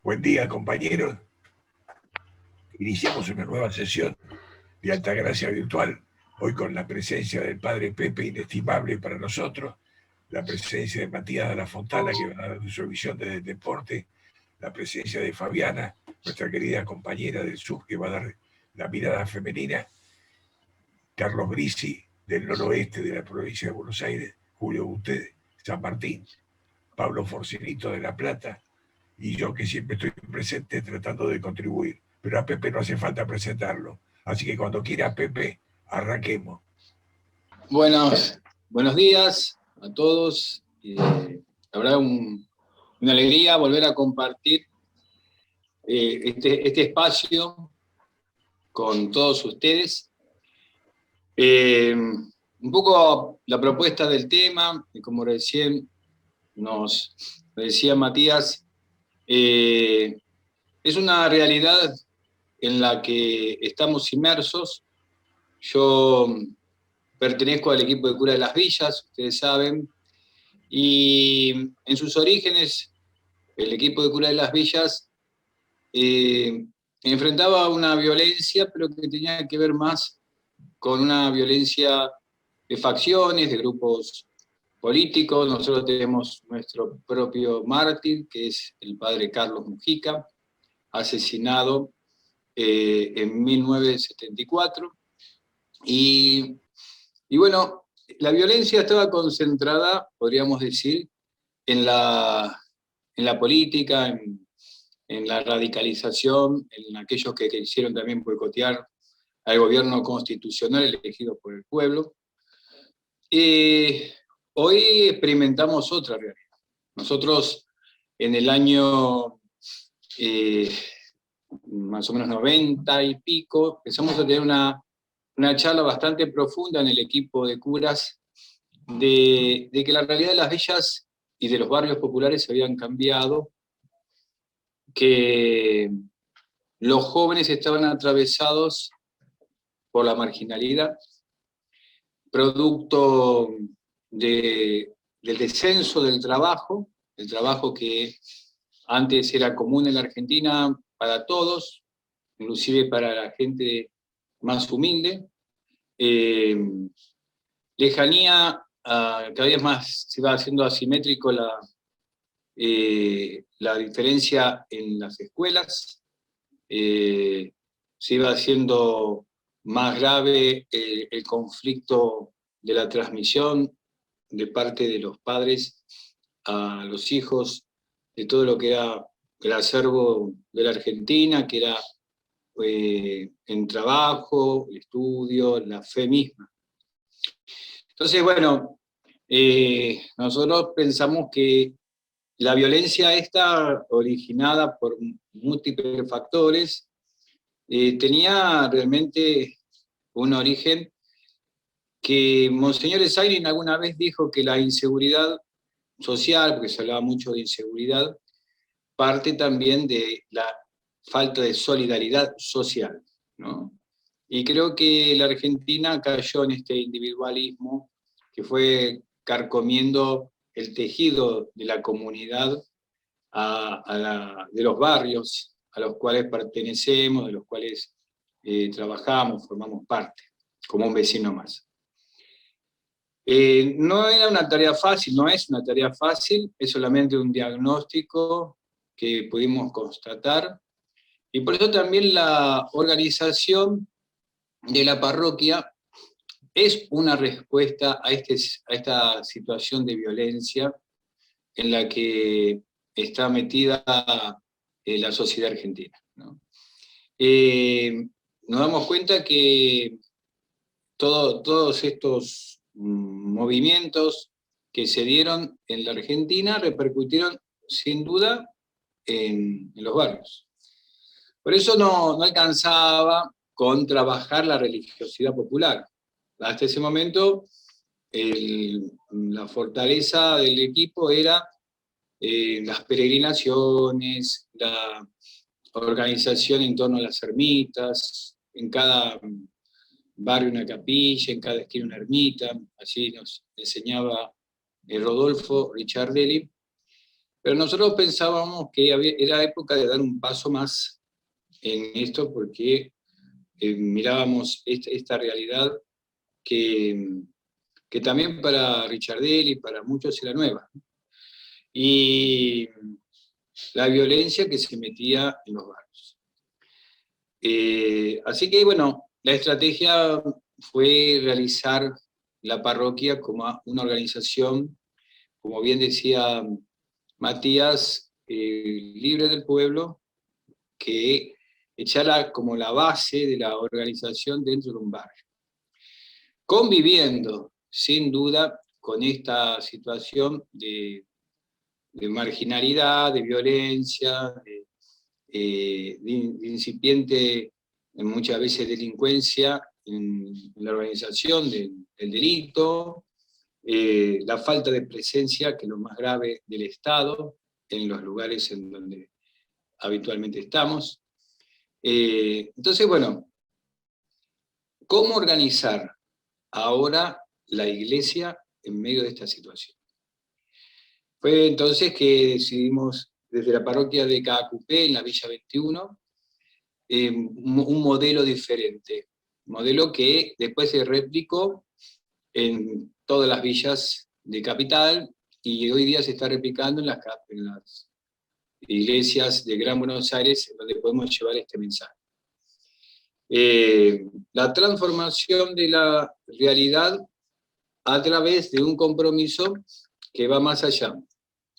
Buen día, compañeros. Iniciamos una nueva sesión de Altagracia Virtual, hoy con la presencia del padre Pepe, inestimable para nosotros, la presencia de Matías de la Fontana, que va a dar su visión desde el deporte, la presencia de Fabiana, nuestra querida compañera del sur, que va a dar la mirada femenina, Carlos Grisi, del noroeste de la provincia de Buenos Aires, Julio Gutiérrez, San Martín, Pablo Forcinito de La Plata, y yo que siempre estoy presente tratando de contribuir. Pero a Pepe no hace falta presentarlo. Así que cuando quiera, Pepe, arranquemos. Buenos días a todos. La verdad, una alegría volver a compartir este espacio con todos ustedes. Un poco la propuesta del tema, y como recién nos decía Matías, es una realidad en la que estamos inmersos. Yo pertenezco al equipo de cura de las villas, ustedes saben, y en sus orígenes el equipo de cura de las villas enfrentaba una violencia, pero que tenía que ver más con una violencia de facciones, de grupos políticos. Nosotros tenemos nuestro propio mártir, que es el padre Carlos Mujica, asesinado en 1974, y bueno, la violencia estaba concentrada, podríamos decir, en la política, en la radicalización, en aquellos que quisieron también boicotear al gobierno constitucional elegido por el pueblo. Hoy experimentamos otra realidad. Nosotros en el año más o menos 90 y pico, empezamos a tener una charla bastante profunda en el equipo de curas de que la realidad de las villas y de los barrios populares habían cambiado, que los jóvenes estaban atravesados por la marginalidad, producto del descenso del trabajo, el trabajo que antes era común en la Argentina para todos, inclusive para la gente más humilde, lejanía, cada vez más se va haciendo asimétrico la diferencia en las escuelas, se iba haciendo más grave el conflicto de la transmisión de parte de los padres a los hijos, de todo lo que era el acervo de la Argentina, que era en trabajo, estudio, la fe misma. Entonces, bueno, nosotros pensamos que la violencia esta, originada por múltiples factores, tenía realmente un origen que Monseñor Esagrin alguna vez dijo que la inseguridad social, porque se hablaba mucho de inseguridad, parte también de la falta de solidaridad social, ¿no? Y creo que la Argentina cayó en este individualismo que fue carcomiendo el tejido de la comunidad, de los barrios a los cuales pertenecemos, de los cuales trabajamos, formamos parte, como un vecino más. No era una tarea fácil, no es una tarea fácil, es solamente un diagnóstico que pudimos constatar, y por eso también la organización de la parroquia es una respuesta a esta situación de violencia en la que está metida la sociedad argentina, ¿no? Nos damos cuenta que todos estos movimientos que se dieron en la Argentina repercutieron sin duda en los barrios. Por eso no alcanzaba con trabajar la religiosidad popular. Hasta ese momento la fortaleza del equipo era las peregrinaciones, la organización en torno a las ermitas, en cada barrio una capilla, en cada esquina una ermita, así nos enseñaba Rodolfo Ricciardelli, pero nosotros pensábamos que era época de dar un paso más en esto, porque mirábamos esta realidad que también para Ricciardelli, para muchos era nueva, y la violencia que se metía en los barrios. Así que bueno, la estrategia fue realizar la parroquia como una organización, como bien decía Matías, libre del pueblo, que echara como la base de la organización dentro de un barrio, conviviendo sin duda con esta situación de marginalidad, de violencia, de incipiente, muchas veces, delincuencia en la organización del delito, la falta de presencia, que es lo más grave, del Estado en los lugares en donde habitualmente estamos. Entonces, bueno, ¿cómo organizar ahora la iglesia en medio de esta situación? Fue entonces que decidimos, desde la parroquia de Caacupé, en la Villa 21, un modelo diferente, un modelo que después se replicó en todas las villas de Capital, y hoy día se está replicando en las iglesias de Gran Buenos Aires, donde podemos llevar este mensaje. La transformación de la realidad a través de un compromiso que va más allá.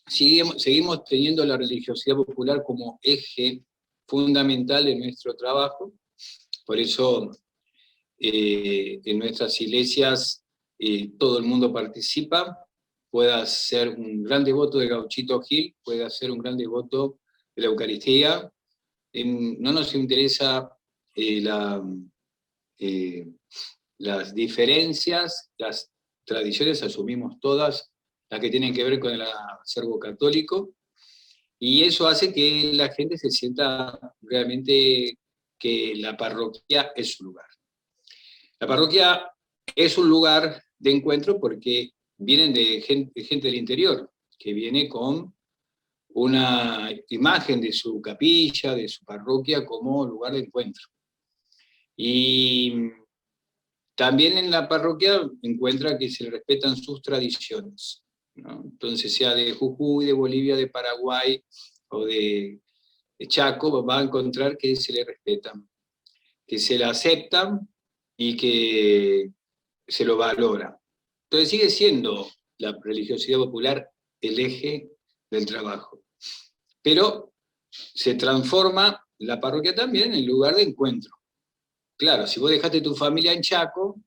Seguimos teniendo la religiosidad popular como eje fundamental de nuestro trabajo, por eso en nuestras iglesias todo el mundo participa, pueda ser un gran devoto de Gauchito Gil, pueda ser un gran devoto de la Eucaristía. No nos interesa las diferencias, las tradiciones asumimos todas, las que tienen que ver con el acervo católico, y eso hace que la gente se sienta realmente que la parroquia es su lugar. La parroquia es un lugar de encuentro porque vienen de gente del interior, que viene con una imagen de su capilla, de su parroquia como lugar de encuentro. Y también en la parroquia encuentra que se le respetan sus tradiciones, ¿no? Entonces, sea de Jujuy, de Bolivia, de Paraguay o de Chaco, va a encontrar que se le respetan, que se la aceptan y que se lo valora. Entonces sigue siendo la religiosidad popular el eje del trabajo. Pero se transforma la parroquia también en el lugar de encuentro. Claro, si vos dejaste tu familia en Chaco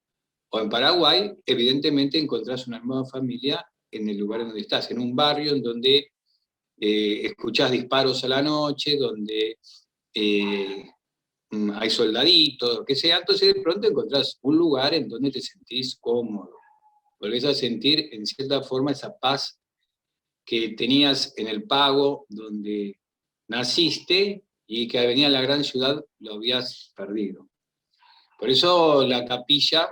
o en Paraguay, evidentemente encontrás una nueva familia en el lugar en donde estás, en un barrio en donde escuchás disparos a la noche, donde hay soldaditos, lo que sea. Entonces de pronto encontrás un lugar en donde te sentís cómodo, volvés a sentir en cierta forma esa paz que tenías en el Pago, donde naciste, y que al venir a la gran ciudad lo habías perdido. Por eso la capilla,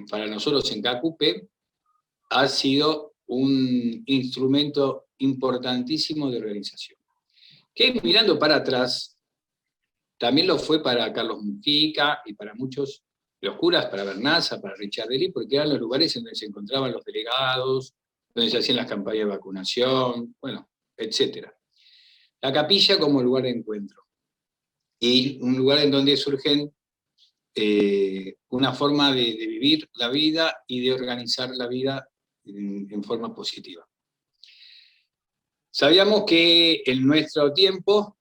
para nosotros en Caacupé, ha sido un instrumento importantísimo de organización. Que mirando para atrás, también lo fue para Carlos Mujica y para muchos de los curas, para Bernaza, para Ricciardelli, porque eran los lugares en donde se encontraban los delegados, donde se hacían las campañas de vacunación, bueno, etc. La capilla como lugar de encuentro, y un lugar en donde surgen una forma de vivir la vida y de organizar la vida en forma positiva. Sabíamos que en nuestro tiempo,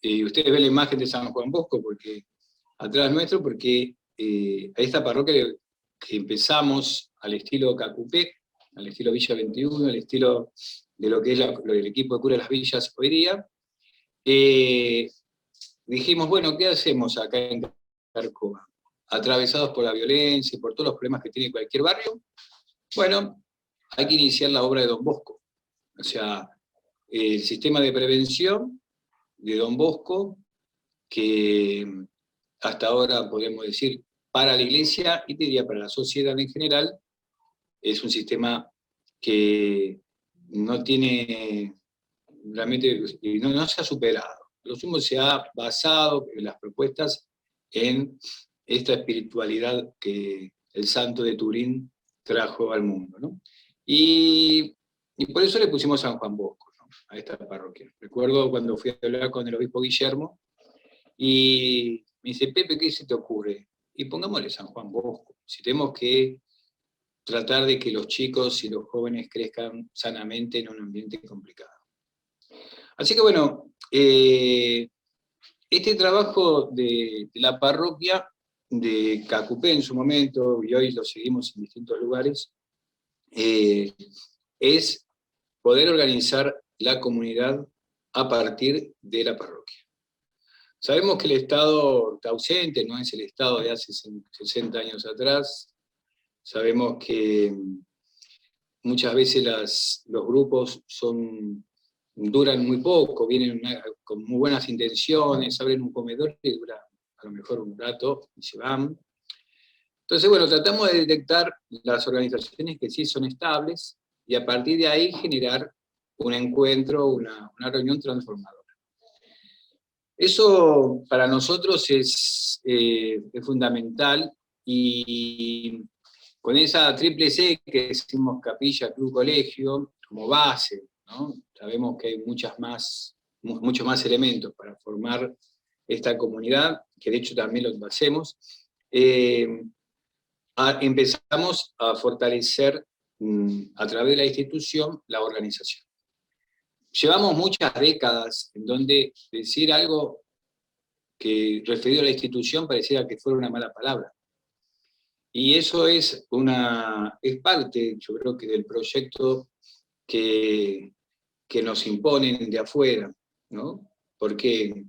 ustedes ven la imagen de San Juan Bosco porque atrás nuestro, porque a esta parroquia que empezamos al estilo Caacupé, al estilo Villa 21, al estilo de lo que es el equipo de cura de las villas hoy día, dijimos, bueno, ¿qué hacemos acá en Carcoma? Atravesados por la violencia, por todos los problemas que tiene cualquier barrio, bueno, hay que iniciar la obra de Don Bosco. O sea, el sistema de prevención de Don Bosco, que hasta ahora podemos decir para la Iglesia y te diría para la sociedad en general, es un sistema que no tiene, realmente, no se ha superado. Lo sumo se ha basado en las propuestas en esta espiritualidad que el santo de Turín trajo al mundo, ¿no? Y por eso le pusimos San Juan Bosco, ¿no?, a esta parroquia. Recuerdo cuando fui a hablar con el obispo Guillermo, y me dice, Pepe, ¿qué se te ocurre? Y pongámosle San Juan Bosco. Si tenemos que tratar de que los chicos y los jóvenes crezcan sanamente en un ambiente complicado. Así que bueno, este trabajo de la parroquia de Cacupé en su momento, y hoy lo seguimos en distintos lugares, es poder organizar la comunidad a partir de la parroquia. Sabemos que el Estado está ausente, no es el Estado de hace 60 años atrás. Sabemos que muchas veces los grupos duran muy poco, vienen con muy buenas intenciones, abren un comedor y dura a lo mejor un rato y se van. Entonces, bueno, tratamos de detectar las organizaciones que sí son estables y a partir de ahí generar un encuentro, una reunión transformadora. Eso para nosotros es fundamental, y con esa triple C que decimos capilla, club, colegio, como base, ¿no? Sabemos que hay muchos más elementos para formar esta comunidad, que de hecho también lo hacemos. Empezamos a fortalecer a través de la institución la organización. Llevamos muchas décadas en donde decir algo que referido a la institución pareciera que fuera una mala palabra. Y eso es parte, yo creo que del proyecto que nos imponen de afuera, ¿no? Porque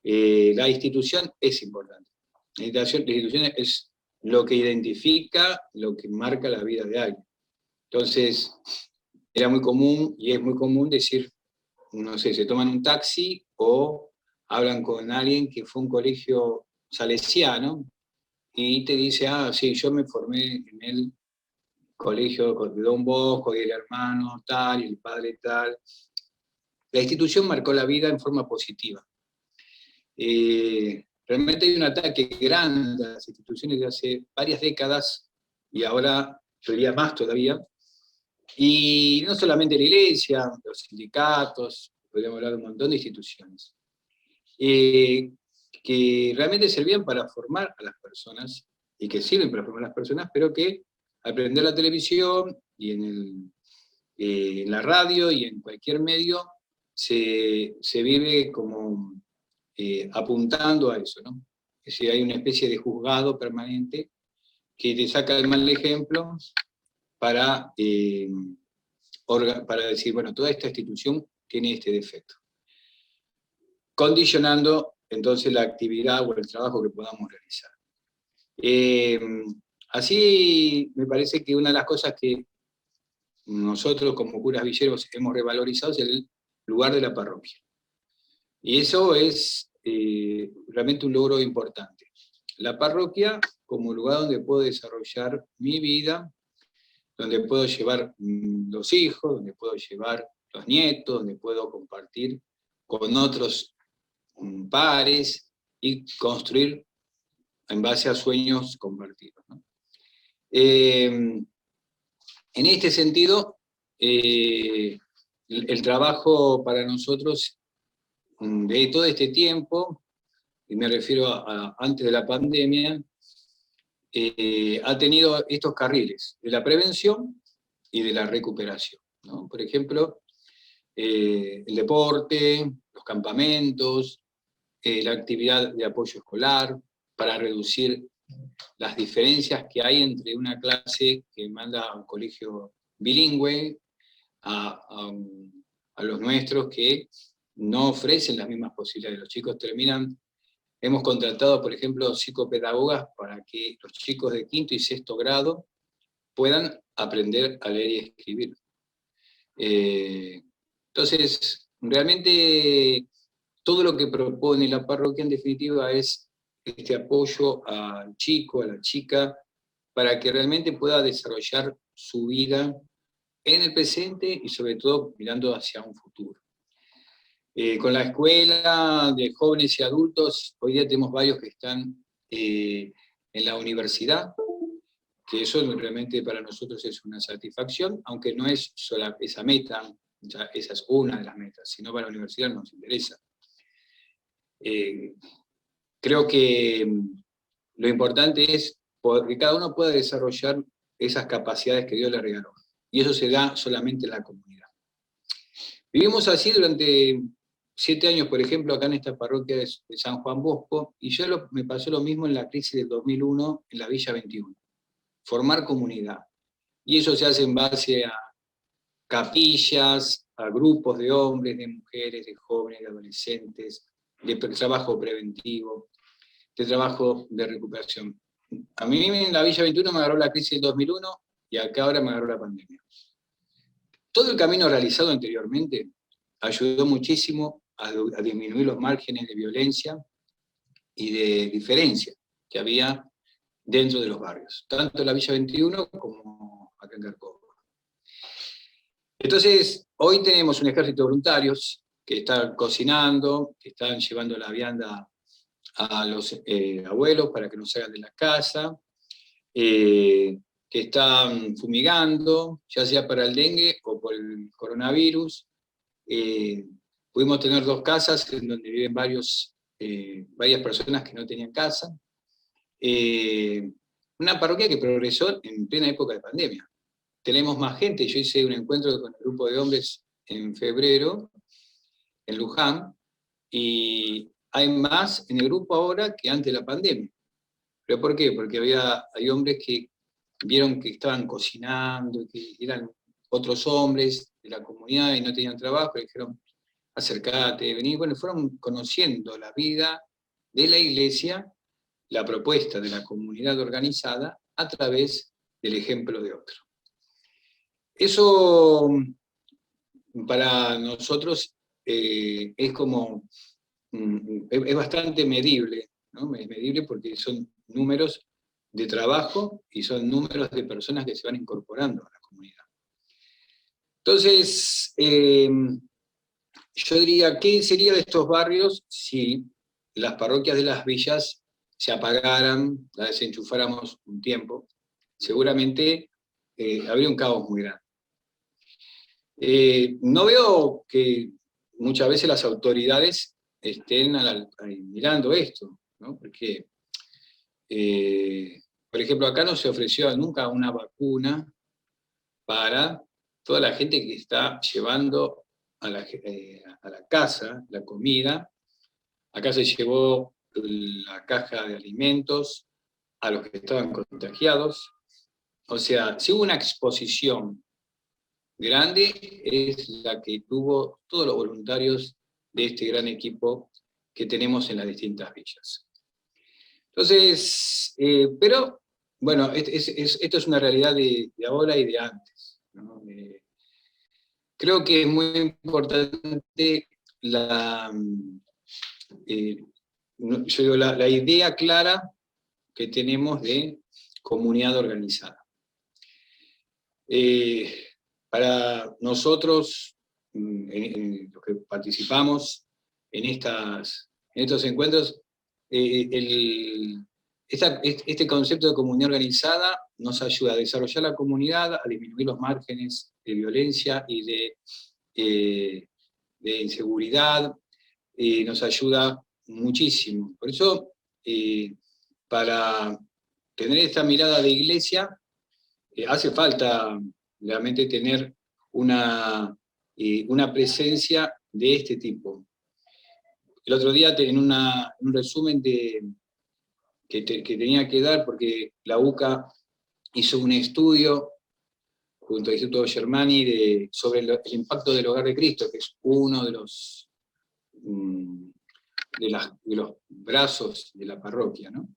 la institución es importante. La institución es lo que identifica, lo que marca la vida de alguien. Entonces, era muy común, y es muy común decir, no sé, se toman un taxi o hablan con alguien que fue a un colegio salesiano y te dice, sí, yo me formé en el colegio de Don Bosco y el hermano tal y el padre tal. La institución marcó la vida en forma positiva. Realmente hay un ataque grande a las instituciones de hace varias décadas, y ahora yo diría más todavía, y no solamente la iglesia, los sindicatos, podríamos hablar de un montón de instituciones, que realmente servían para formar a las personas, y que sirven para formar a las personas, pero que al prender la televisión y en la radio y en cualquier medio se vive como apuntando a eso, ¿no? Es decir, hay una especie de juzgado permanente que te saca el mal ejemplo para decir, bueno, toda esta institución tiene este defecto, condicionando entonces la actividad o el trabajo que podamos realizar. Así me parece que una de las cosas que nosotros como curas villeros hemos revalorizado es el lugar de la parroquia. Y eso es realmente un logro importante. La parroquia como lugar donde puedo desarrollar mi vida, donde puedo llevar los hijos, donde puedo llevar los nietos, donde puedo compartir con otros pares y construir en base a sueños compartidos, ¿no? En este sentido, el trabajo para nosotros de todo este tiempo, y me refiero a antes de la pandemia, ha tenido estos carriles de la prevención y de la recuperación, ¿no? Por ejemplo, el deporte, los campamentos, la actividad de apoyo escolar, para reducir las diferencias que hay entre una clase que manda a un colegio bilingüe a los nuestros que no ofrecen las mismas posibilidades. Los chicos hemos contratado, por ejemplo, psicopedagogas para que los chicos de quinto y sexto grado puedan aprender a leer y escribir. Entonces, realmente todo lo que propone la parroquia en definitiva es este apoyo al chico, a la chica, para que realmente pueda desarrollar su vida en el presente y sobre todo mirando hacia un futuro. Con la escuela de jóvenes y adultos, hoy día tenemos varios que están en la universidad, que eso realmente para nosotros es una satisfacción, aunque no es sola esa meta, ya esa es una de las metas, sino para la universidad nos interesa. Creo que lo importante es que cada uno pueda desarrollar esas capacidades que Dios le regaló, y eso se da solamente en la comunidad. Vivimos así durante 7 años, por ejemplo, acá en esta parroquia de San Juan Bosco, y me pasó lo mismo en la crisis del 2001 en la Villa 21. Formar comunidad. Y eso se hace en base a capillas, a grupos de hombres, de mujeres, de jóvenes, de adolescentes, de trabajo preventivo, de trabajo de recuperación. A mí en la Villa 21 me agarró la crisis del 2001 y acá ahora me agarró la pandemia. Todo el camino realizado anteriormente ayudó muchísimo a disminuir los márgenes de violencia y de diferencia que había dentro de los barrios, tanto en la Villa 21 como acá en Carcoma. Entonces, hoy tenemos un ejército de voluntarios que están cocinando, que están llevando la vianda a los abuelos para que no salgan de la casa, que están fumigando, ya sea para el dengue o por el coronavirus. Pudimos tener 2 casas en donde viven varias personas que no tenían casa. Una parroquia que progresó en plena época de pandemia. Tenemos más gente, yo hice un encuentro con el grupo de hombres en febrero, en Luján, y hay más en el grupo ahora que antes de la pandemia. ¿Pero por qué? Porque hay hombres que vieron que estaban cocinando, que eran otros hombres de la comunidad y no tenían trabajo, y dijeron, acércate, vení. Bueno, fueron conociendo la vida de la iglesia, la propuesta de la comunidad organizada, a través del ejemplo de otro. Eso para nosotros es bastante medible, ¿no? Es medible porque son números de trabajo y son números de personas que se van incorporando a la comunidad. Entonces, yo diría, ¿qué sería de estos barrios si las parroquias de las villas se apagaran, las desenchufáramos un tiempo? Seguramente habría un caos muy grande. No veo que muchas veces las autoridades estén mirando esto, ¿no? Porque, por ejemplo, acá no se ofreció nunca una vacuna para toda la gente que está llevando a la casa la comida. Acá se llevó la caja de alimentos a los que estaban contagiados. O sea, si hubo una exposición grande, es la que tuvo todos los voluntarios de este gran equipo que tenemos en las distintas villas. Entonces, pero, bueno, esto es una realidad de ahora y de antes, ¿no? Creo que es muy importante la idea clara que tenemos de comunidad organizada. Para nosotros, los que participamos en estos encuentros, este concepto de comunidad organizada nos ayuda a desarrollar la comunidad, a disminuir los márgenes de violencia y de inseguridad, nos ayuda muchísimo. Por eso, para tener esta mirada de iglesia, hace falta realmente tener una presencia de este tipo. El otro día, en un resumen que tenía que dar, porque la UCA hizo un estudio junto al Instituto Germani sobre el impacto del Hogar de Cristo, que es uno de los brazos de la parroquia, ¿no?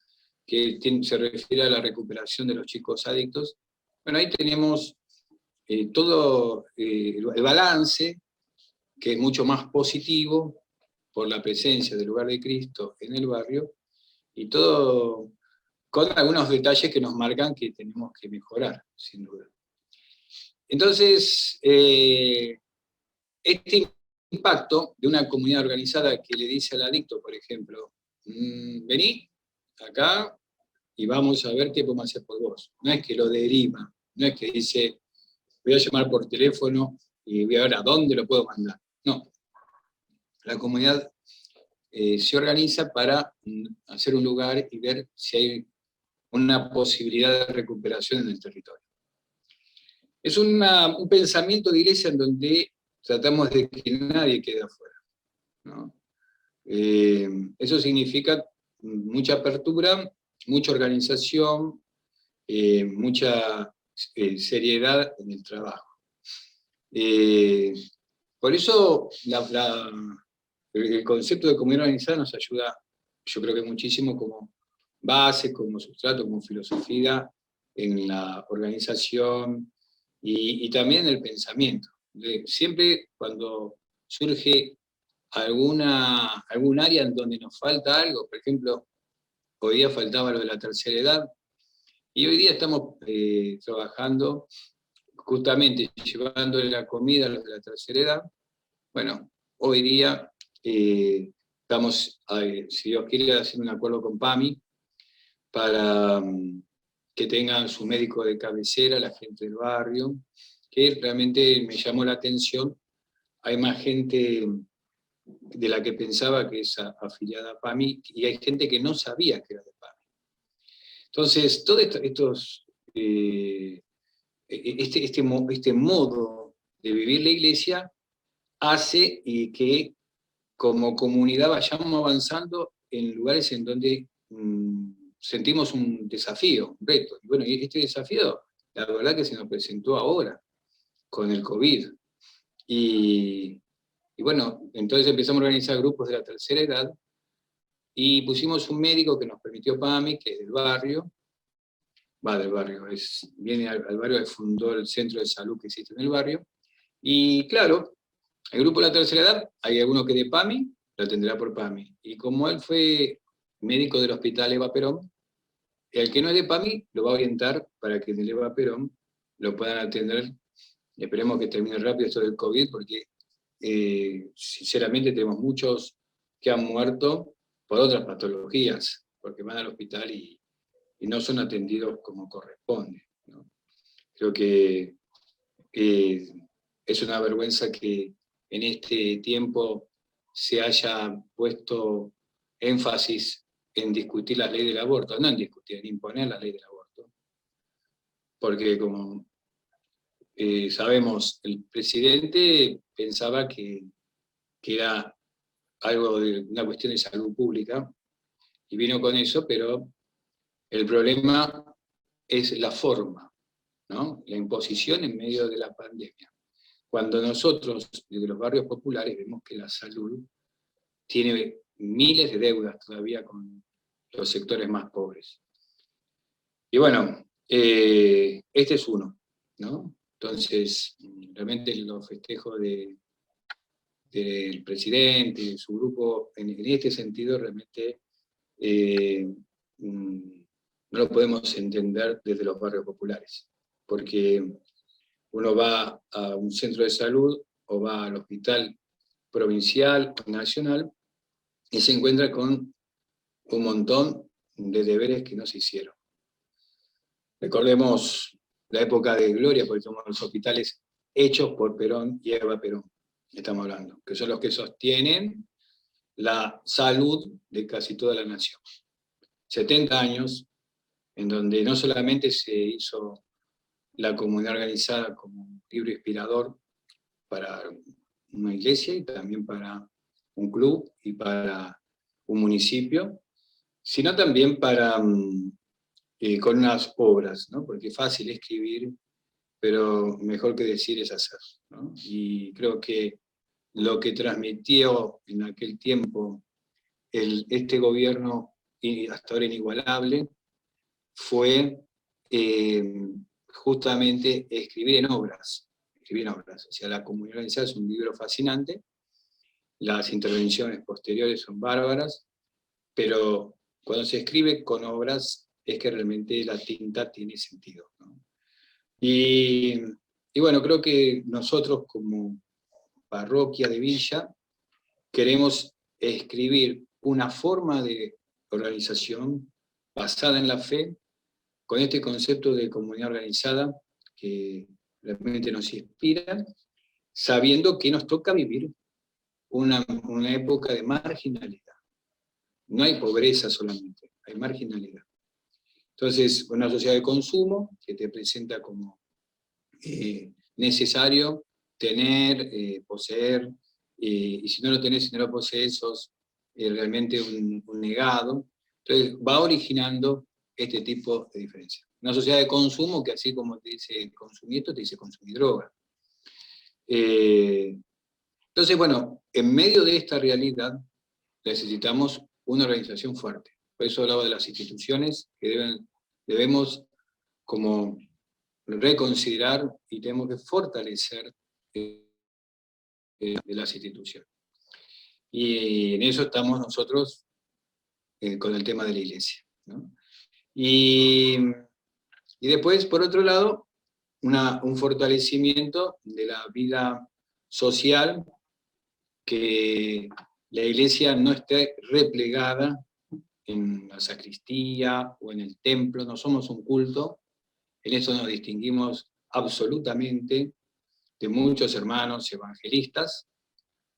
Que se refiere a la recuperación de los chicos adictos. Bueno, ahí tenemos todo el balance, que es mucho más positivo por la presencia del Hogar de Cristo en el barrio, Y todo con algunos detalles que nos marcan que tenemos que mejorar, sin duda. Entonces, este impacto de una comunidad organizada que le dice al adicto, por ejemplo, vení acá y vamos a ver qué podemos hacer por vos. No es que lo deriva, no es que dice, voy a llamar por teléfono y voy a ver a dónde lo puedo mandar. No, la comunidad se organiza para hacer un lugar y ver si hay una posibilidad de recuperación en el territorio. Es un pensamiento de iglesia en donde tratamos de que nadie quede afuera, ¿no? Eso significa mucha apertura, mucha organización, mucha seriedad en el trabajo. Por eso el concepto de comunidad organizada nos ayuda, yo creo que muchísimo como base, como sustrato, como filosofía en la organización y también en el pensamiento. Siempre cuando surge algún área en donde nos falta algo, por ejemplo, hoy día faltaba lo de la tercera edad, y hoy día estamos trabajando justamente llevándole la comida a los de la tercera edad. Bueno, hoy día estamos, si Dios quiere, haciendo un acuerdo con PAMI para que tengan su médico de cabecera, la gente del barrio, que realmente me llamó la atención. Hay más gente de la que pensaba que es afiliada a PAMI, y hay gente que no sabía que era de PAMI. Entonces, todo este modo de vivir la iglesia hace que como comunidad vayamos avanzando en lugares en donde sentimos un desafío, un reto. Y bueno, este desafío, la verdad que se nos presentó ahora, con el COVID. Y bueno, entonces empezamos a organizar grupos de la tercera edad, y pusimos un médico que nos permitió PAMI, que es del barrio, viene al barrio, que fundó el centro de salud que existe en el barrio, y claro, el grupo de la tercera edad, hay alguno que de PAMI, lo atenderá por PAMI, y como él fue médico del hospital Eva Perón, el que no es de PAMI lo va a orientar para que en el Eva Perón lo puedan atender. Esperemos que termine rápido esto del COVID, porque sinceramente tenemos muchos que han muerto por otras patologías, porque van al hospital y no son atendidos como corresponde, ¿no? Creo que es una vergüenza que en este tiempo se haya puesto énfasis en discutir la ley del aborto, no en discutir, en imponer la ley del aborto. Porque como sabemos, el presidente pensaba que era algo de una cuestión de salud pública, y vino con eso, pero el problema es la forma, ¿no? La imposición en medio de la pandemia. Cuando nosotros, desde los barrios populares, vemos que la salud tiene miles de deudas todavía con los sectores más pobres. Y bueno, este es uno, ¿no? Entonces, realmente los festejos del presidente, de su grupo, en este sentido, realmente no lo podemos entender desde los barrios populares, porque uno va a un centro de salud o va al hospital provincial o nacional y se encuentra con un montón de deberes que no se hicieron. Recordemos la época de Gloria, porque somos los hospitales hechos por Perón y Eva Perón, estamos hablando, que son los que sostienen la salud de casi toda la nación. 70 años en donde no solamente se hizo la comunidad organizada como un libro inspirador para una iglesia y también para un club y para un municipio, sino también para con unas obras, ¿no? Porque es fácil escribir, pero mejor que decir es hacer, ¿no? Y creo que lo que transmitió en aquel tiempo este gobierno, y hasta ahora inigualable, fue justamente escribir en obras. O sea, La Comunidad Organizada es un libro fascinante, las intervenciones posteriores son bárbaras, pero Cuando se escribe con obras es que realmente la tinta tiene sentido, ¿no? Y bueno, creo que nosotros como parroquia de Villa queremos escribir una forma de organización basada en la fe, con este concepto de comunidad organizada que realmente nos inspira, sabiendo que nos toca vivir una época de marginalidad. No hay pobreza solamente, hay marginalidad. Entonces, una sociedad de consumo que te presenta como necesario tener, poseer, y si no lo tenés, si no lo posees, sos realmente un negado. Entonces, va originando este tipo de diferencia. Una sociedad de consumo que, así como te dice consumir esto, te dice consumir droga. Entonces, bueno, en medio de esta realidad necesitamos una organización fuerte. Por eso hablaba de las instituciones que debemos como reconsiderar y tenemos que fortalecer de las instituciones. Y en eso estamos nosotros con el tema de la iglesia, ¿no? Y después, por otro lado, un fortalecimiento de la vida social, que la iglesia no esté replegada en la sacristía o en el templo. No somos un culto, en eso nos distinguimos absolutamente de muchos hermanos evangelistas.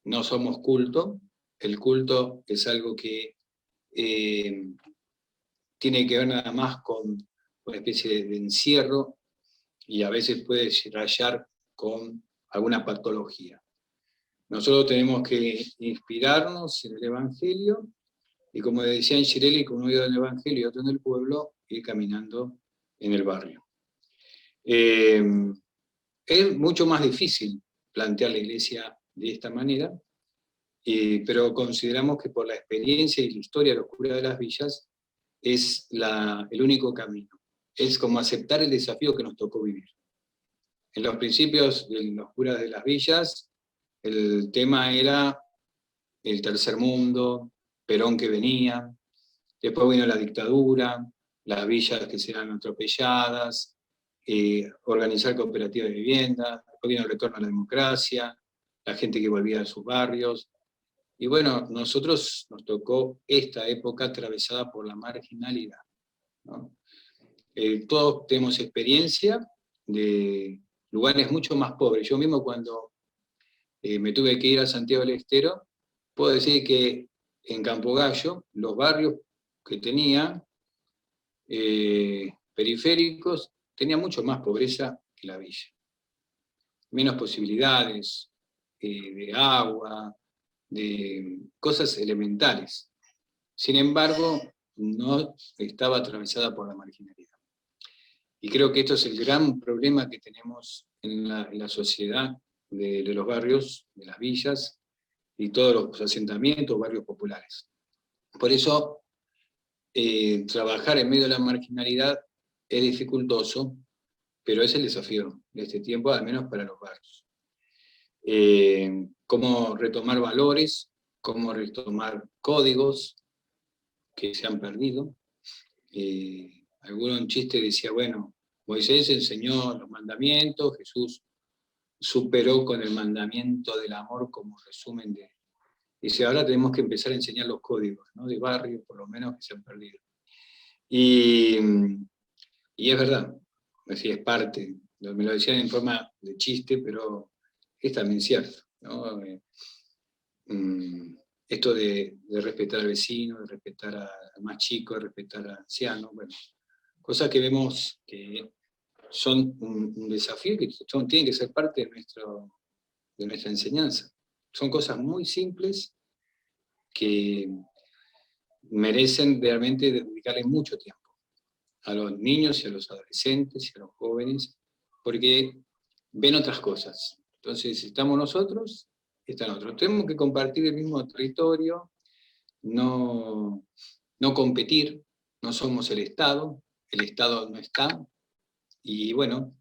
No somos culto, el culto es algo que tiene que ver nada más con una especie de encierro, y a veces puede rayar con alguna patología. Nosotros tenemos que inspirarnos en el Evangelio, y como decía en Girelli, como uno iba en el Evangelio y otro en el pueblo, ir caminando en el barrio. Es mucho más difícil plantear la iglesia de esta manera, pero consideramos que por la experiencia y la historia de los curas de las villas es el único camino. Es como aceptar el desafío que nos tocó vivir. En los principios de los curas de las villas, el tema era el tercer mundo, Perón que venía, después vino la dictadura, las villas que serán atropelladas, organizar cooperativas de vivienda, después vino el retorno a la democracia, la gente que volvía a sus barrios. Y bueno, nosotros nos tocó esta época atravesada por la marginalidad, ¿no? Todos tenemos experiencia de lugares mucho más pobres. Yo mismo, cuando me tuve que ir a Santiago del Estero, puedo decir que en Campo Gallo, los barrios que tenía periféricos, tenía mucho más pobreza que la villa. Menos posibilidades de agua, de cosas elementales. Sin embargo, no estaba atravesada por la marginalidad. Y creo que esto es el gran problema que tenemos en la sociedad de los barrios, de las villas, y todos los asentamientos, barrios populares. Por eso, trabajar en medio de la marginalidad es dificultoso, pero es el desafío de este tiempo, al menos para los barrios. Cómo retomar valores, cómo retomar códigos que se han perdido. Alguno en chiste decía, bueno, Moisés enseñó los mandamientos, Jesús superó con el mandamiento del amor como resumen de... Dice, ahora tenemos que empezar a enseñar los códigos, ¿no?, de barrio, por lo menos, que se han perdido. Y es verdad, es parte, me lo decían en forma de chiste, pero es también cierto, ¿no? Esto de respetar al vecino, de respetar al más chico, de respetar al anciano, bueno, cosas que vemos que son un desafío, que tienen que ser parte de nuestra enseñanza. Son cosas muy simples que merecen realmente dedicarle mucho tiempo a los niños y a los adolescentes y a los jóvenes, porque ven otras cosas. Entonces, si estamos nosotros, están otros. Tenemos que compartir el mismo territorio, no competir, no somos el Estado no está, y bueno,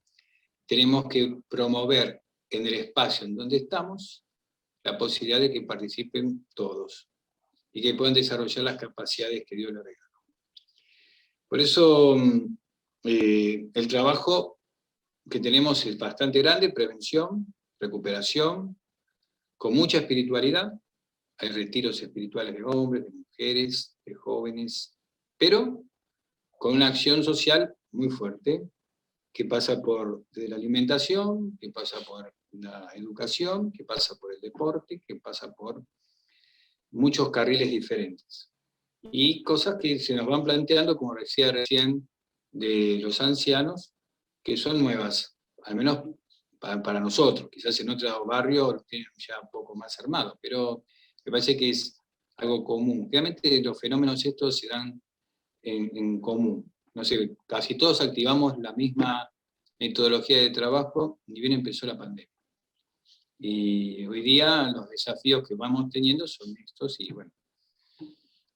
tenemos que promover en el espacio en donde estamos la posibilidad de que participen todos y que puedan desarrollar las capacidades que Dios les regaló. Por eso el trabajo que tenemos es bastante grande: prevención, recuperación, con mucha espiritualidad. Hay retiros espirituales de hombres, de mujeres, de jóvenes, pero con una acción social muy fuerte, que pasa por desde la alimentación, que pasa por la educación, que pasa por el deporte, que pasa por muchos carriles diferentes. Y cosas que se nos van planteando, como decía recién, de los ancianos, que son nuevas, al menos para nosotros. Quizás en otros barrios los tienen ya un poco más armados, pero me parece que es algo común. Realmente los fenómenos estos se dan en común. No sé, casi todos activamos la misma metodología de trabajo, ni bien empezó la pandemia. Y hoy día los desafíos que vamos teniendo son estos, y bueno.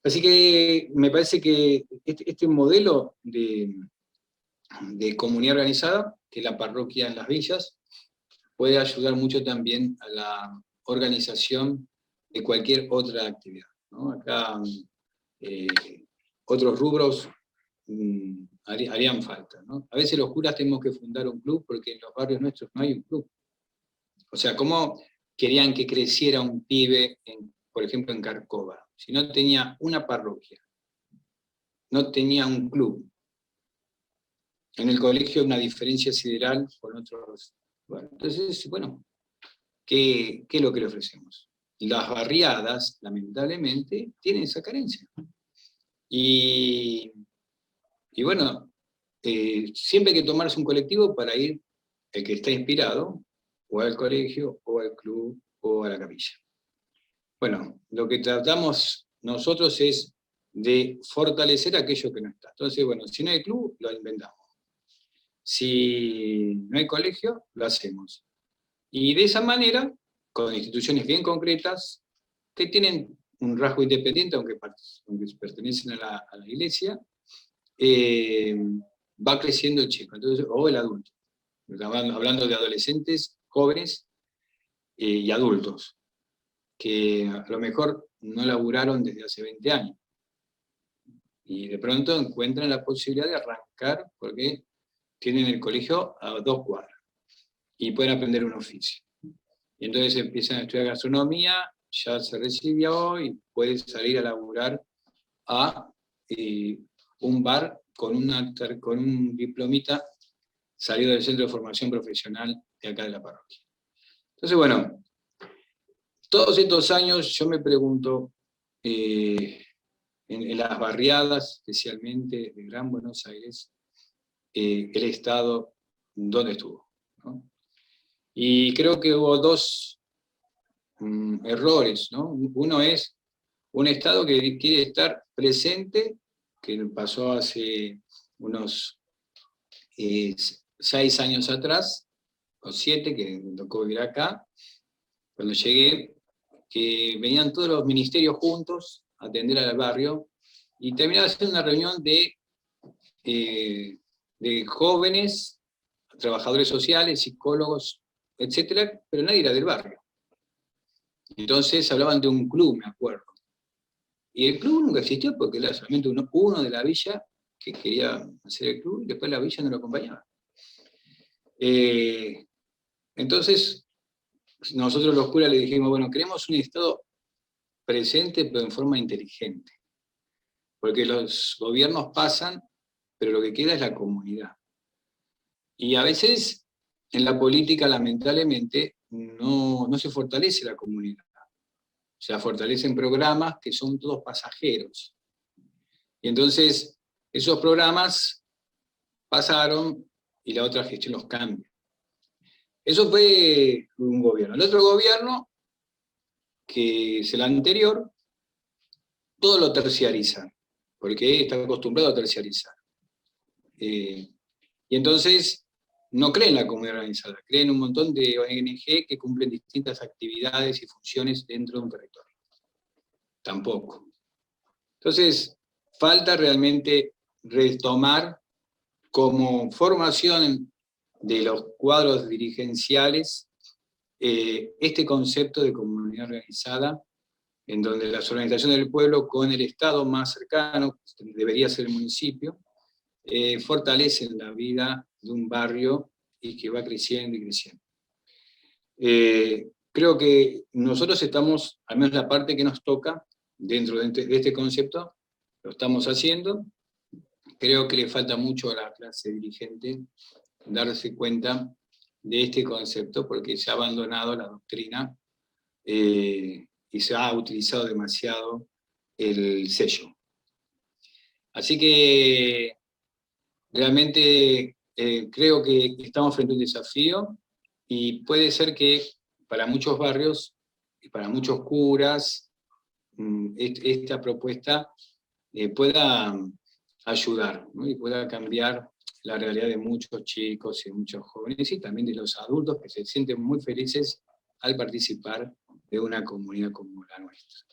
Así que me parece que este modelo de comunidad organizada, que es la parroquia en las villas, puede ayudar mucho también a la organización de cualquier otra actividad, ¿no? Acá otros rubros harían falta, ¿no? A veces los curas tenemos que fundar un club porque en los barrios nuestros no hay un club. O sea, ¿cómo querían que creciera un pibe, por ejemplo, en Carcova, si no tenía una parroquia, no tenía un club? En el colegio una diferencia sideral con otros. Bueno, entonces, bueno, ¿qué es lo que le ofrecemos? Las barriadas, lamentablemente, tienen esa carencia. Y bueno, siempre hay que tomarse un colectivo para ir el que está inspirado, o al colegio, o al club, o a la capilla. Bueno, lo que tratamos nosotros es de fortalecer aquello que no está. Entonces, bueno, si no hay club, lo inventamos. Si no hay colegio, lo hacemos. Y de esa manera, con instituciones bien concretas, que tienen un rasgo independiente, aunque pertenecen a la iglesia, va creciendo el chico, entonces, o el adulto. Hablando de adolescentes, jóvenes y adultos, que a lo mejor no laburaron desde hace 20 años. Y de pronto encuentran la posibilidad de arrancar porque tienen el colegio a 2 cuadras y pueden aprender un oficio. Y entonces empiezan a estudiar gastronomía, ya se recibió y puede salir a laburar a un bar con un diplomita salido del Centro de Formación Profesional de acá de la parroquia. Entonces, bueno, todos estos años yo me pregunto, en las barriadas, especialmente de Gran Buenos Aires, el Estado, ¿dónde estuvo? ¿No? Y creo que hubo dos errores, ¿no? Uno es un Estado que quiere estar presente, que pasó hace unos 6 años atrás, o 7, que me tocó vivir acá, cuando llegué, que venían todos los ministerios juntos a atender al barrio, y terminaba siendo una reunión de jóvenes, trabajadores sociales, psicólogos, etcétera, pero nadie era del barrio. Entonces hablaban de un club, me acuerdo. Y el club nunca existió porque era solamente uno de la villa que quería hacer el club, y después la villa no lo acompañaba. Entonces, nosotros los curas le dijimos, bueno, queremos un Estado presente, pero en forma inteligente. Porque los gobiernos pasan, pero lo que queda es la comunidad. Y a veces, en la política, lamentablemente, no se fortalece la comunidad. O sea, fortalecen programas que son todos pasajeros. Y entonces, esos programas pasaron y la otra gestión los cambia. Eso fue un gobierno. El otro gobierno, que es el anterior, todo lo terciariza, porque está acostumbrado a terciarizar. Y entonces no creen en la comunidad organizada, creen en un montón de ONG que cumplen distintas actividades y funciones dentro de un territorio. Tampoco. Entonces, falta realmente retomar como formación de los cuadros dirigenciales este concepto de comunidad organizada, en donde las organizaciones del pueblo con el Estado más cercano, debería ser el municipio, fortalecen la vida de un barrio y que va creciendo y creciendo. Creo que nosotros estamos, al menos la parte que nos toca, dentro de este concepto, lo estamos haciendo. Creo que le falta mucho a la clase dirigente darse cuenta de este concepto, porque se ha abandonado la doctrina y se ha utilizado demasiado el sello. Así que realmente creo que estamos frente a un desafío, y puede ser que para muchos barrios y para muchos curas esta propuesta pueda ayudar, ¿no? Y pueda cambiar la realidad de muchos chicos y muchos jóvenes, y también de los adultos que se sienten muy felices al participar de una comunidad como la nuestra.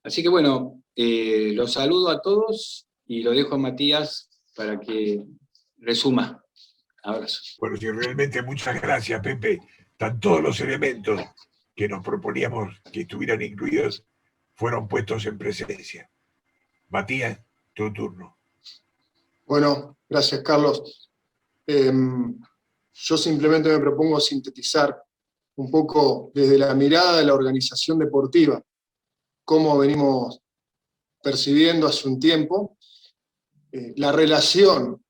Así que bueno, los saludo a todos y lo dejo a Matías para que resuma. Abrazos. Bueno, sí, realmente muchas gracias, Pepe. Están todos los elementos que nos proponíamos que estuvieran incluidos, fueron puestos en presencia. Matías, tu turno. Bueno, gracias, Carlos. Yo simplemente me propongo sintetizar un poco desde la mirada de la organización deportiva, cómo venimos percibiendo hace un tiempo la relación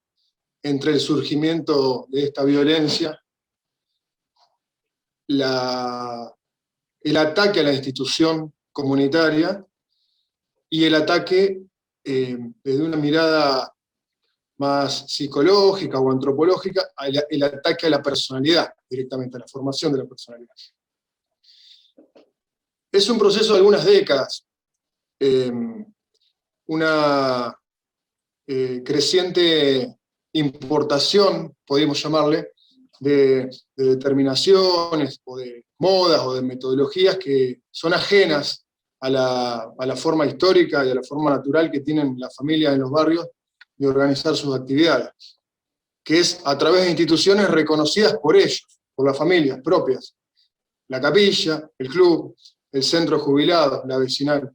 entre el surgimiento de esta violencia, el ataque a la institución comunitaria y el ataque desde una mirada más psicológica o antropológica, el ataque a la personalidad, directamente a la formación de la personalidad. Es un proceso de algunas décadas, una creciente importación, podríamos llamarle, de determinaciones o de modas o de metodologías que son ajenas a la forma histórica y a la forma natural que tienen las familias en los barrios de organizar sus actividades, que es a través de instituciones reconocidas por ellos, por las familias propias, la capilla, el club, el centro jubilado, la vecinal.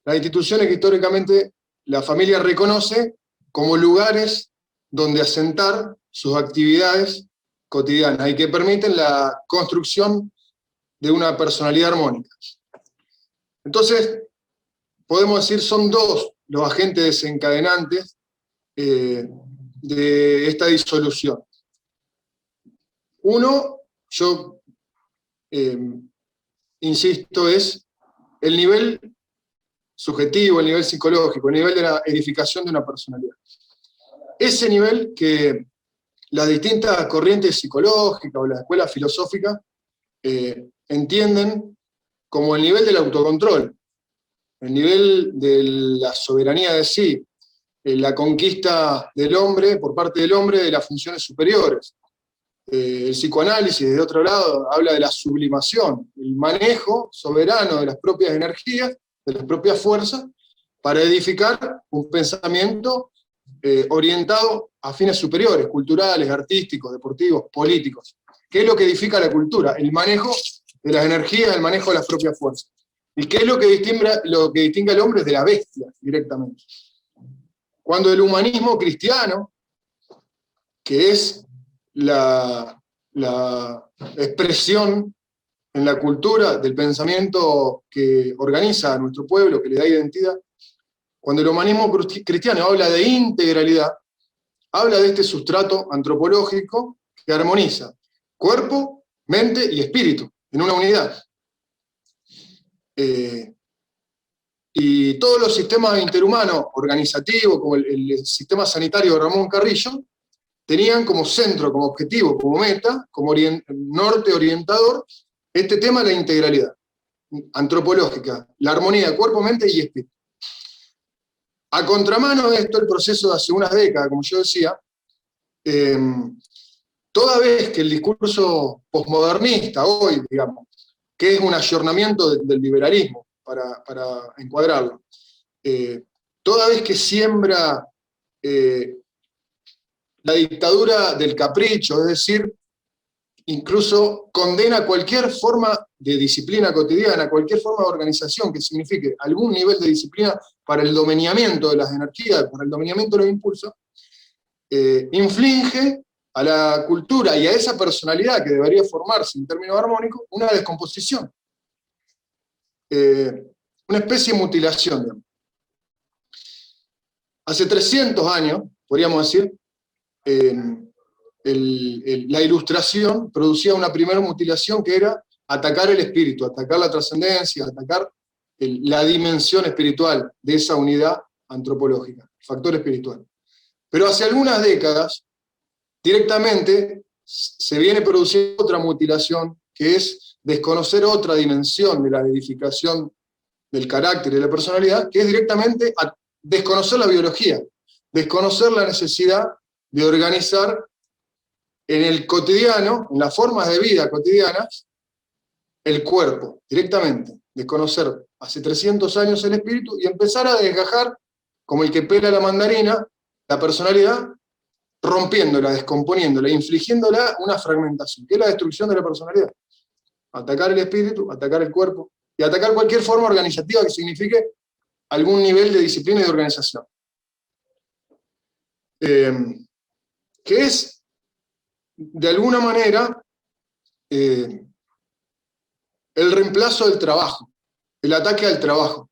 Las instituciones que históricamente la familia reconoce como lugares donde asentar sus actividades cotidianas y que permiten la construcción de una personalidad armónica. Entonces, podemos decir, son dos los agentes desencadenantes de esta disolución. Uno, yo insisto, es el nivel subjetivo, el nivel psicológico, el nivel de la edificación de una personalidad. Ese nivel que las distintas corrientes psicológicas o las escuelas filosóficas entienden como el nivel del autocontrol, el nivel de la soberanía de sí, la conquista del hombre, por parte del hombre, de las funciones superiores. El psicoanálisis, de otro lado, habla de la sublimación, el manejo soberano de las propias energías, de las propias fuerzas, para edificar un pensamiento orientado a fines superiores, culturales, artísticos, deportivos, políticos. ¿Qué es lo que edifica la cultura? El manejo de las energías, el manejo de las propias fuerzas. ¿Y qué es lo que distingue al hombre de la bestia, directamente? Cuando el humanismo cristiano, que es la expresión en la cultura del pensamiento que organiza a nuestro pueblo, que le da identidad, cuando el humanismo cristiano habla de integralidad, habla de este sustrato antropológico que armoniza cuerpo, mente y espíritu en una unidad. Y todos los sistemas interhumanos organizativos, como el sistema sanitario de Ramón Carrillo, tenían como centro, como objetivo, como meta, como norte orientador, este tema de la integralidad antropológica, la armonía de cuerpo, mente y espíritu. A contramano de esto, el proceso de hace unas décadas, como yo decía, toda vez que el discurso posmodernista hoy, digamos, que es un ayornamiento del liberalismo, para encuadrarlo, toda vez que siembra la dictadura del capricho, es decir, incluso condena cualquier forma de disciplina cotidiana, cualquier forma de organización que signifique algún nivel de disciplina para el dominamiento de las energías, para el dominamiento de los impulsos, inflige a la cultura y a esa personalidad que debería formarse en términos armónicos una descomposición. Una especie de mutilación, digamos. Hace 300 años, podríamos decir, la Ilustración producía una primera mutilación que era atacar el espíritu, atacar la trascendencia, atacar la dimensión espiritual de esa unidad antropológica, el factor espiritual. Pero hace algunas décadas, directamente se viene produciendo otra mutilación, que es desconocer otra dimensión de la edificación del carácter y de la personalidad, que es directamente desconocer la biología, desconocer la necesidad de organizar en el cotidiano, en las formas de vida cotidianas, el cuerpo, directamente, desconocer hace 300 años el espíritu y empezar a desgajar, como el que pela la mandarina, la personalidad, rompiéndola, descomponiéndola, infligiéndola una fragmentación, que es la destrucción de la personalidad. Atacar el espíritu, atacar el cuerpo, y atacar cualquier forma organizativa que signifique algún nivel de disciplina y de organización. Que es, de alguna manera, el reemplazo del trabajo, el ataque al trabajo.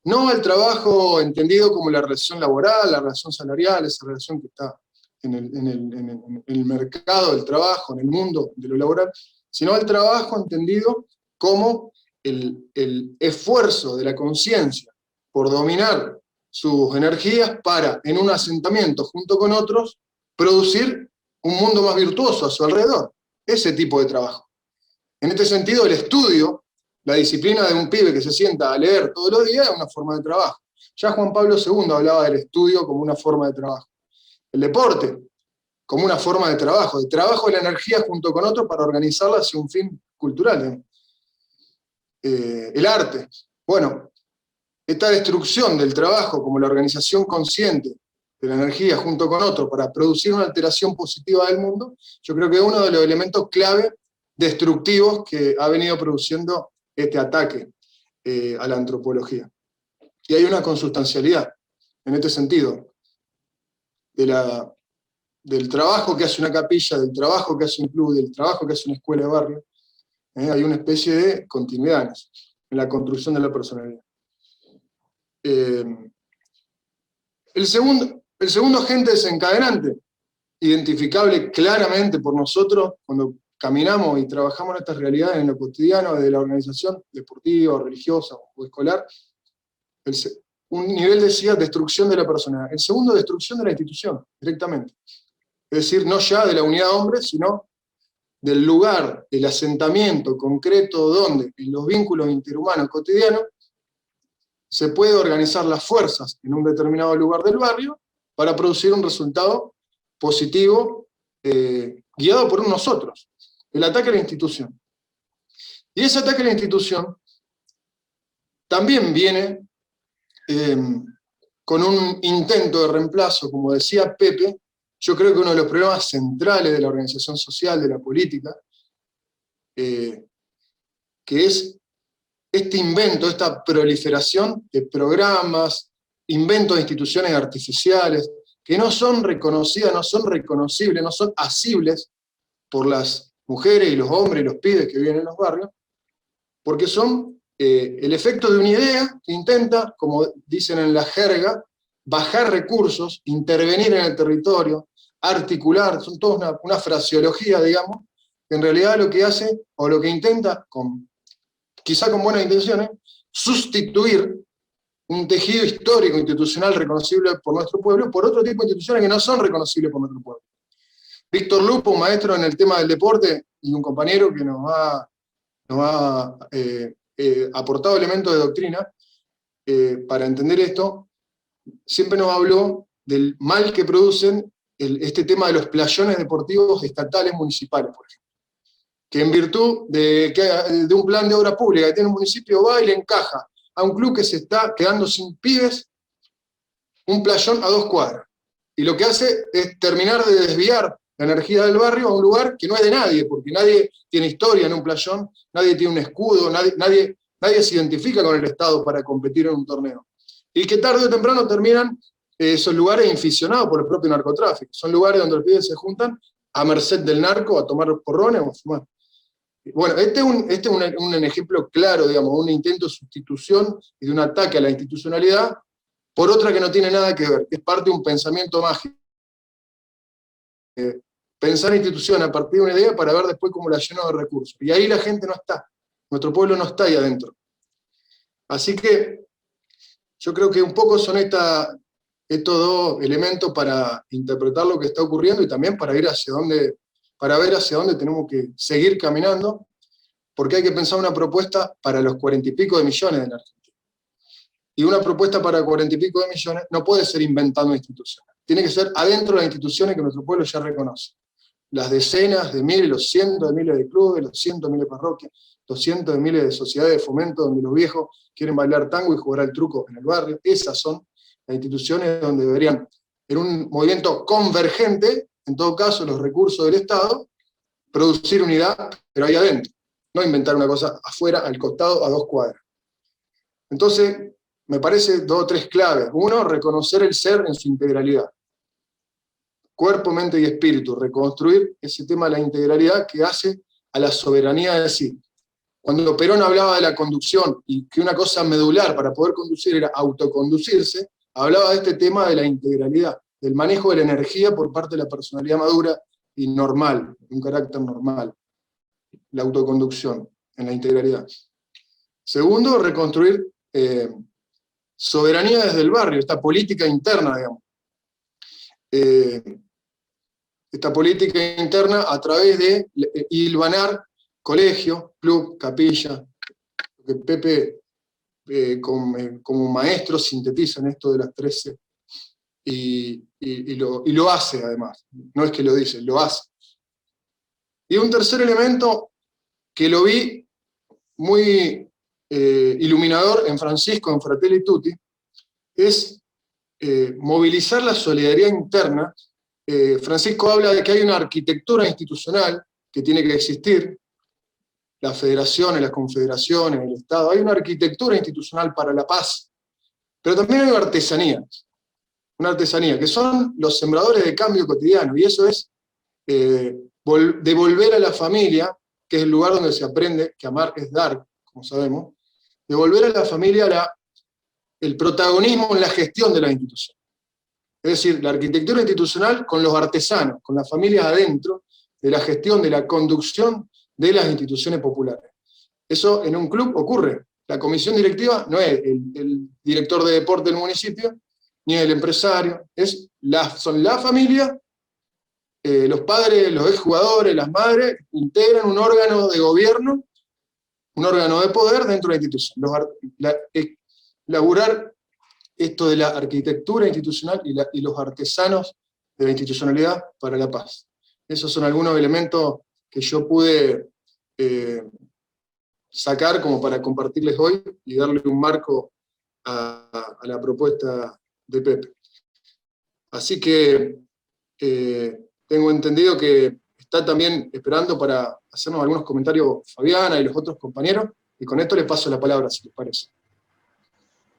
No al trabajo entendido como la relación laboral, la relación salarial, esa relación que está en el mercado del trabajo, en el mundo de lo laboral, sino al trabajo entendido como el esfuerzo de la conciencia por dominar sus energías para, en un asentamiento junto con otros, producir un mundo más virtuoso a su alrededor. Ese tipo de trabajo. En este sentido, el estudio, la disciplina de un pibe que se sienta a leer todos los días, es una forma de trabajo. Ya Juan Pablo II hablaba del estudio como una forma de trabajo. El deporte, como una forma de trabajo de la energía junto con otros para organizarla hacia un fin cultural. El arte, bueno, esta destrucción del trabajo como la organización consciente de la energía junto con otros para producir una alteración positiva del mundo, yo creo que es uno de los elementos clave destructivos que ha venido produciendo este ataque a la antropología. Y hay una consustancialidad en este sentido del trabajo que hace una capilla, del trabajo que hace un club, del trabajo que hace una escuela de barrio. Hay una especie de continuidad en la construcción de la personalidad. El segundo agente desencadenante, identificable claramente por nosotros cuando caminamos y trabajamos en estas realidades en lo cotidiano de la organización deportiva, religiosa o escolar, un nivel decía destrucción de la personalidad. El segundo, destrucción de la institución, directamente. Es decir, no ya de la unidad hombre, sino del lugar, del asentamiento concreto donde, en los vínculos interhumanos cotidianos, se puede organizar las fuerzas en un determinado lugar del barrio para producir un resultado positivo guiado por nosotros. El ataque a la institución. Y ese ataque a la institución también viene con un intento de reemplazo, como decía Pepe. Yo creo que uno de los problemas centrales de la organización social, de la política, que es este invento, esta proliferación de programas, invento de instituciones artificiales, que no son reconocidas, no son reconocibles, no son asibles por las mujeres y los hombres y los pibes que viven en los barrios, porque son el efecto de una idea que intenta, como dicen en la jerga, bajar recursos, intervenir en el territorio, articular, son toda una fraseología, digamos, que en realidad lo que hace, o lo que intenta, quizá con buenas intenciones, sustituir un tejido histórico, institucional, reconocible por nuestro pueblo, por otro tipo de instituciones que no son reconocibles por nuestro pueblo. Víctor Lupo, un maestro en el tema del deporte, y un compañero que nos ha aportado elementos de doctrina para entender esto, siempre nos habló del mal que producen este tema de los playones deportivos estatales municipales, por ejemplo. Que en virtud de un plan de obra pública que tiene un municipio, va y le encaja a un club que se está quedando sin pibes un playón a 2 cuadras. Y lo que hace es terminar de desviar la energía del barrio a un lugar que no es de nadie, porque nadie tiene historia en un playón, nadie tiene un escudo, nadie se identifica con el Estado para competir en un torneo. Y que tarde o temprano terminan esos lugares inficionados por el propio narcotráfico. Son lugares donde los pibes se juntan a merced del narco, a tomar porrones o a fumar. Bueno, este es un ejemplo claro, digamos, un intento de sustitución y de un ataque a la institucionalidad por otra que no tiene nada que ver, es parte de un pensamiento mágico. Pensar en institución a partir de una idea para ver después cómo la lleno de recursos. Y ahí la gente no está, nuestro pueblo no está ahí adentro. Así que yo creo que un poco son estos dos elementos para interpretar lo que está ocurriendo y también para ir hacia dónde, para ver hacia dónde tenemos que seguir caminando, porque hay que pensar una propuesta para los 40 y pico de millones de la Argentina. Y una propuesta para 40 y pico de millones no puede ser inventando instituciones. Tiene que ser adentro de las instituciones que nuestro pueblo ya reconoce. Las decenas de miles, los cientos de miles de clubes, los cientos de miles de parroquias, los cientos de miles de sociedades de fomento donde los viejos quieren bailar tango y jugar al truco en el barrio. Esas son las instituciones donde deberían, en un movimiento convergente, en todo caso los recursos del Estado, producir unidad, pero ahí adentro. No inventar una cosa afuera, al costado, a 2 cuadras. Entonces, me parece 2 o 3 claves. Uno, reconocer el ser en su integralidad. Cuerpo, mente y espíritu. Reconstruir ese tema de la integralidad que hace a la soberanía de sí. Cuando Perón hablaba de la conducción y que una cosa medular para poder conducir era autoconducirse, hablaba de este tema de la integralidad, del manejo de la energía por parte de la personalidad madura y normal, un carácter normal. La autoconducción en la integralidad. Segundo, reconstruir soberanía desde el barrio, esta política interna, digamos. Esta política interna a través de hilvanar colegio, club, capilla, que Pepe como maestro sintetiza en esto de las 13, y lo hace además, no es que lo dice, lo hace. Y un tercer elemento que lo vi muy iluminador en Francisco, en Fratelli Tutti, es movilizar la solidaridad interna. Francisco habla de que hay una arquitectura institucional que tiene que existir, las federaciones, las confederaciones, el Estado, hay una arquitectura institucional para la paz, pero también hay una artesanía, que son los sembradores de cambio cotidiano, y eso es devolver a la familia, que es el lugar donde se aprende que amar es dar, como sabemos, devolver a la familia el protagonismo en la gestión de la institución. Es decir, la arquitectura institucional con los artesanos, con las familias adentro, de la gestión, de la conducción de las instituciones populares. Eso en un club ocurre. La comisión directiva no es el director de deporte del municipio, ni el empresario, son la familia, los padres, los exjugadores, las madres, integran un órgano de gobierno, un órgano de poder dentro de la institución. Laburar esto de la arquitectura institucional y los artesanos de la institucionalidad para la paz. Esos son algunos elementos que yo pude sacar como para compartirles hoy y darle un marco a la propuesta de Pepe. Así que tengo entendido que está también esperando para hacernos algunos comentarios Fabiana y los otros compañeros, y con esto les paso la palabra, si les parece.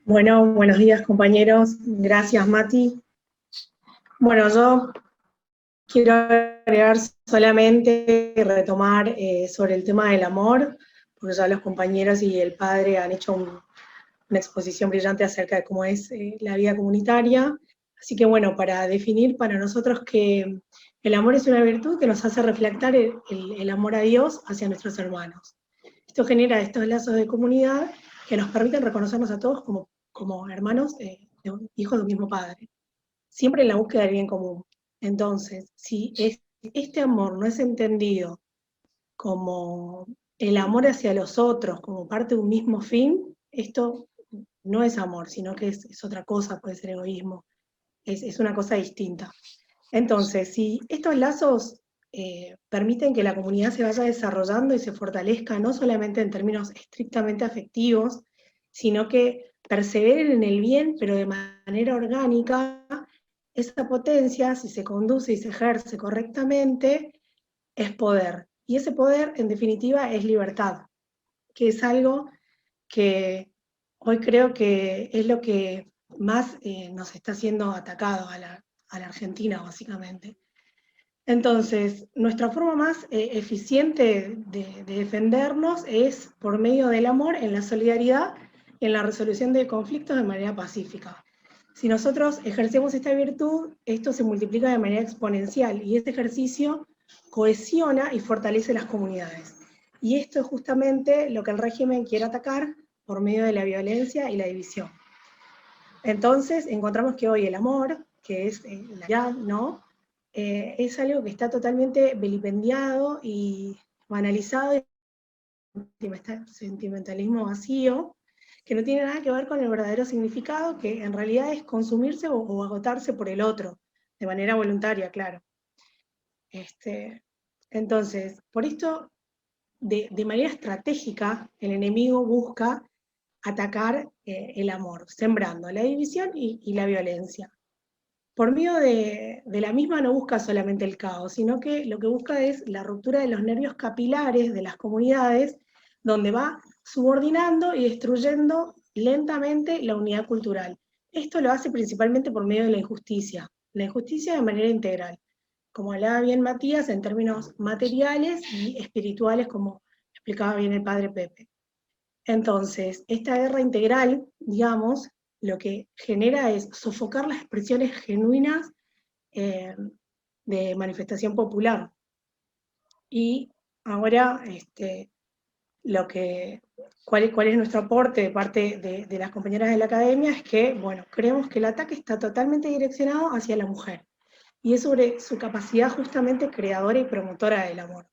Bueno, buenos días compañeros, gracias Mati. Bueno, yo quiero agregar solamente retomar sobre el tema del amor, porque ya los compañeros y el padre han hecho una exposición brillante acerca de cómo es la vida comunitaria. Así que bueno, para definir para nosotros que el amor es una virtud que nos hace reflectar el amor a Dios hacia nuestros hermanos. Esto genera estos lazos de comunidad que nos permiten reconocernos a todos como hermanos, hijos de un mismo padre. Siempre en la búsqueda del bien común. Entonces, si este amor no es entendido como el amor hacia los otros, como parte de un mismo fin, esto no es amor, sino que es otra cosa, puede ser egoísmo, es una cosa distinta. Entonces, si estos lazos permiten que la comunidad se vaya desarrollando y se fortalezca, no solamente en términos estrictamente afectivos, sino que perseveren en el bien, pero de manera orgánica, esa potencia, si se conduce y se ejerce correctamente, es poder. Y ese poder, en definitiva, es libertad, que es algo que hoy creo que es lo que más nos está siendo atacado a la Argentina, básicamente. Entonces, nuestra forma más eficiente de defendernos es por medio del amor, en la solidaridad y en la resolución de conflictos de manera pacífica. Si nosotros ejercemos esta virtud, esto se multiplica de manera exponencial y este ejercicio cohesiona y fortalece las comunidades. Y esto es justamente lo que el régimen quiere atacar por medio de la violencia y la división. Entonces, encontramos que hoy el amor, que es la unidad, ¿no? Es algo que está totalmente vilipendiado y banalizado, y sentimentalismo vacío, que no tiene nada que ver con el verdadero significado, que en realidad es consumirse o agotarse por el otro, de manera voluntaria, claro. Entonces, por esto, de manera estratégica, el enemigo busca atacar el amor, sembrando la división y la violencia. Por medio de la misma no busca solamente el caos, sino que lo que busca es la ruptura de los nervios capilares de las comunidades, donde va subordinando y destruyendo lentamente la unidad cultural. Esto lo hace principalmente por medio de la injusticia de manera integral, como hablaba bien Matías, en términos materiales y espirituales, como explicaba bien el padre Pepe. Entonces, esta guerra integral, digamos, lo que genera es sofocar las expresiones genuinas de manifestación popular. Y ahora, ¿cuál es nuestro aporte de parte de las compañeras de la academia? Es que, bueno, creemos que el ataque está totalmente direccionado hacia la mujer, y es sobre su capacidad justamente creadora y promotora del amor,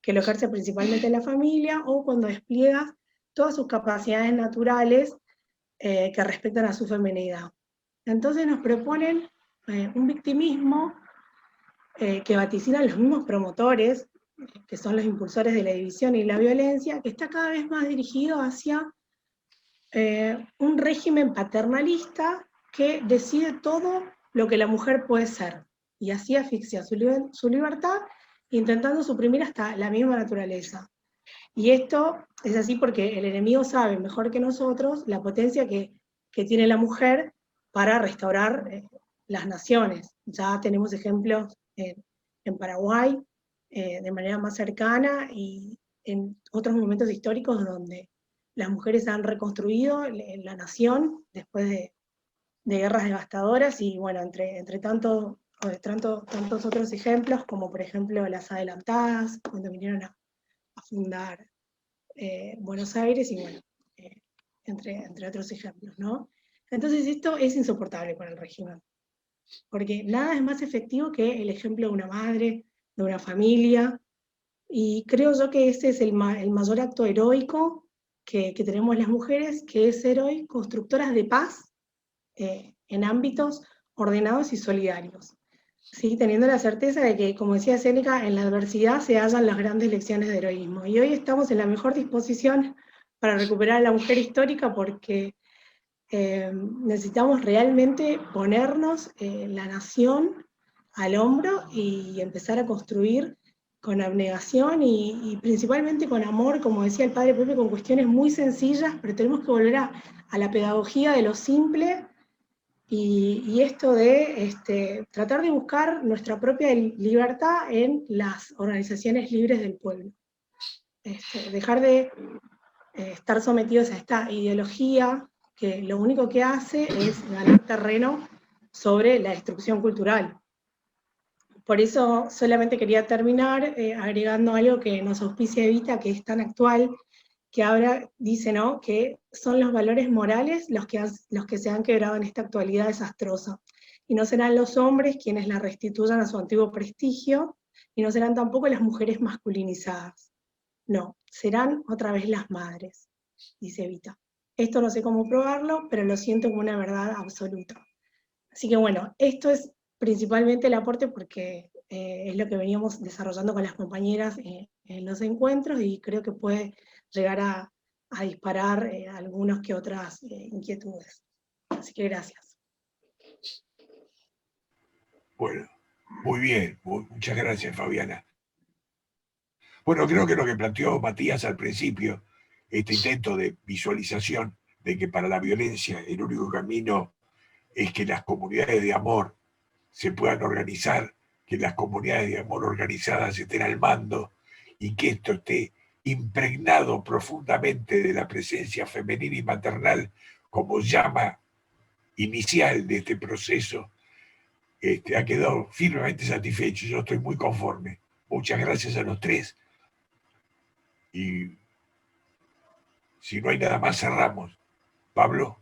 que lo ejerce principalmente en la familia o cuando despliega todas sus capacidades naturales que respetan a su feminidad. Entonces nos proponen un victimismo que vaticinan los mismos promotores, que son los impulsores de la división y la violencia, que está cada vez más dirigido hacia un régimen paternalista que decide todo lo que la mujer puede ser, y así asfixia su libertad, intentando suprimir hasta la misma naturaleza. Y esto es así porque el enemigo sabe mejor que nosotros la potencia que tiene la mujer para restaurar las naciones. Ya tenemos ejemplos en Paraguay de manera más cercana y en otros momentos históricos donde las mujeres han reconstruido la nación después de guerras devastadoras, y bueno, entre tantos otros ejemplos, como por ejemplo las adelantadas, cuando vinieron a fundar Buenos Aires, y bueno, entre otros ejemplos, ¿no? Entonces esto es insoportable para el régimen, porque nada es más efectivo que el ejemplo de una madre, de una familia, y creo yo que ese es el mayor acto heroico que tenemos las mujeres, que es ser hoy constructoras de paz en ámbitos ordenados y solidarios, ¿sí? Teniendo la certeza de que, como decía Séneca, en la adversidad se hallan las grandes lecciones de heroísmo. Y hoy estamos en la mejor disposición para recuperar a la mujer histórica, porque necesitamos realmente ponernos la nación al hombro y empezar a construir con abnegación y principalmente con amor, como decía el padre Pepe, con cuestiones muy sencillas, pero tenemos que volver a la pedagogía de lo simple, y esto de tratar de buscar nuestra propia libertad en las organizaciones libres del pueblo. Dejar de estar sometidos a esta ideología que lo único que hace es ganar terreno sobre la destrucción cultural. Por eso solamente quería terminar agregando algo que nos auspicia Evita, que es tan actual, que ahora dice, ¿no?, que son los valores morales los que se han quebrado en esta actualidad desastrosa. Y no serán los hombres quienes la restituyan a su antiguo prestigio, y no serán tampoco las mujeres masculinizadas. No, serán otra vez las madres, dice Evita. Esto no sé cómo probarlo, pero lo siento como una verdad absoluta. Así que bueno, esto es principalmente el aporte, porque es lo que veníamos desarrollando con las compañeras en los encuentros, y creo que puede llegar a disparar algunas que otras inquietudes. Así que gracias. Bueno, muy bien, muchas gracias, Fabiana. Bueno, creo que lo que planteó Matías al principio, este intento de visualización de que para la violencia el único camino es que las comunidades de amor se puedan organizar, que las comunidades de amor organizadas estén al mando y que esto esté impregnado profundamente de la presencia femenina y maternal como llama inicial de este proceso, ha quedado firmemente satisfecho. Yo estoy muy conforme. Muchas gracias a los tres. Y si no hay nada más, cerramos. Pablo.